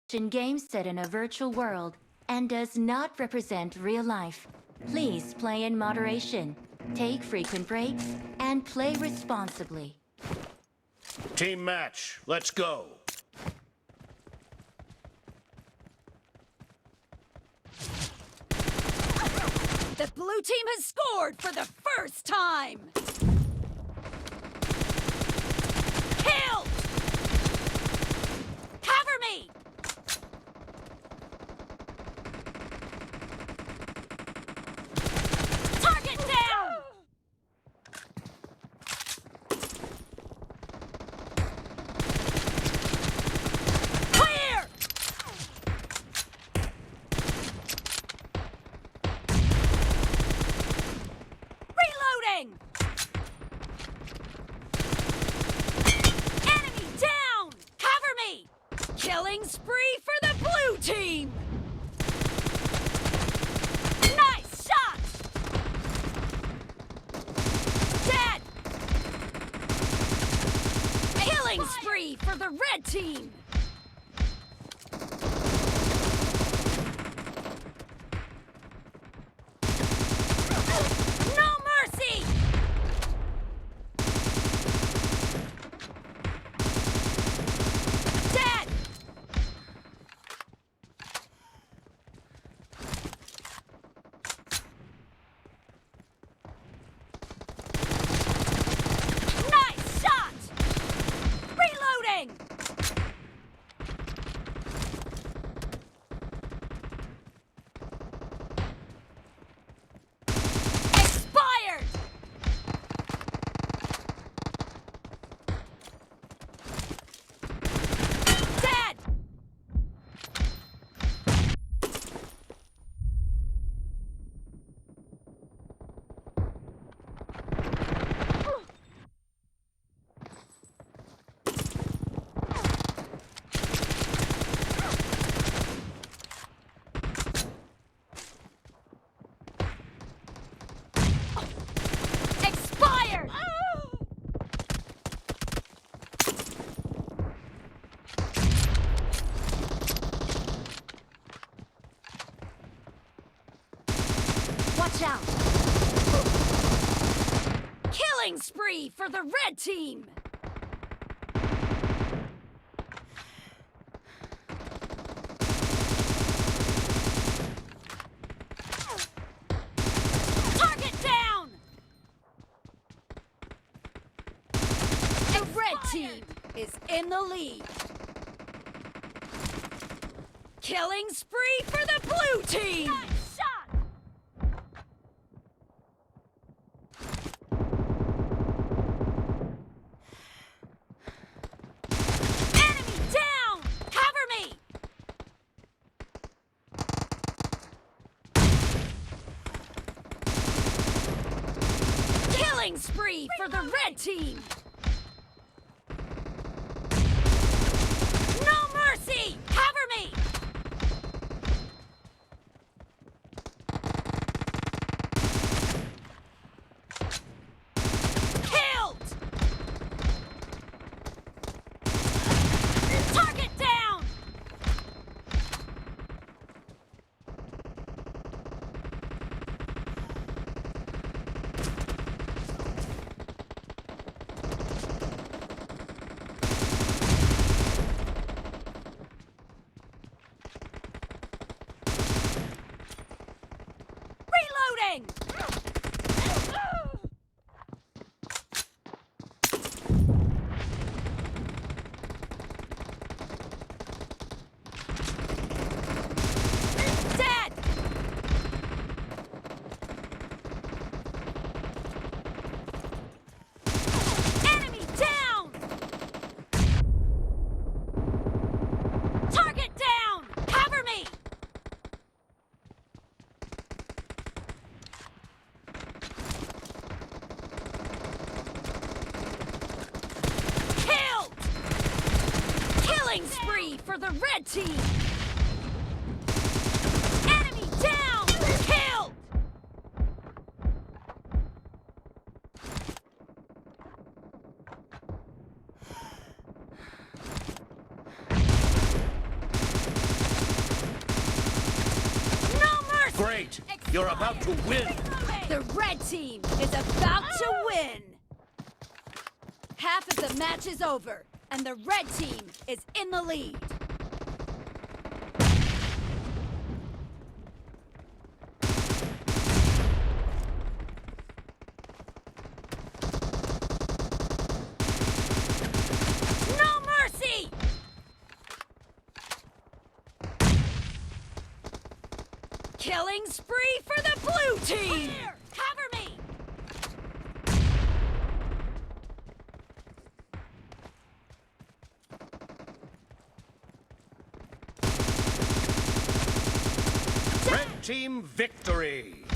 Game set in a virtual world and does not represent real life. Please play in moderation, take frequent breaks, and play responsibly. Team match, let's go. The blue team has scored for the first time! Killed! Cover me! Target down! Clear! Reloading! Enemy down! Cover me! Killing spree for the blue team! Nice shot! Dead! Killing spree for the red team! No mercy! Dead! Nice shot! Reloading! Expired! Dead! Expired! Watch out! Killing spree for the red team! Target down! The red team is in the lead. Killing spree for the blue team! Nice shot! Enemy down! Cover me! Killing spree for the red team! No mercy! Cover me! Killed! Target down! Reloading! Dead! Enemy down! Target down! Cover me! Killed! Killing spree for the red team! Enemy down! Killed! You're about to win. The red team is about to win! Half of the match is over, and the red team is in the lead. No mercy! Killing spree for the blue team! Clear! Cover me! Red team victory.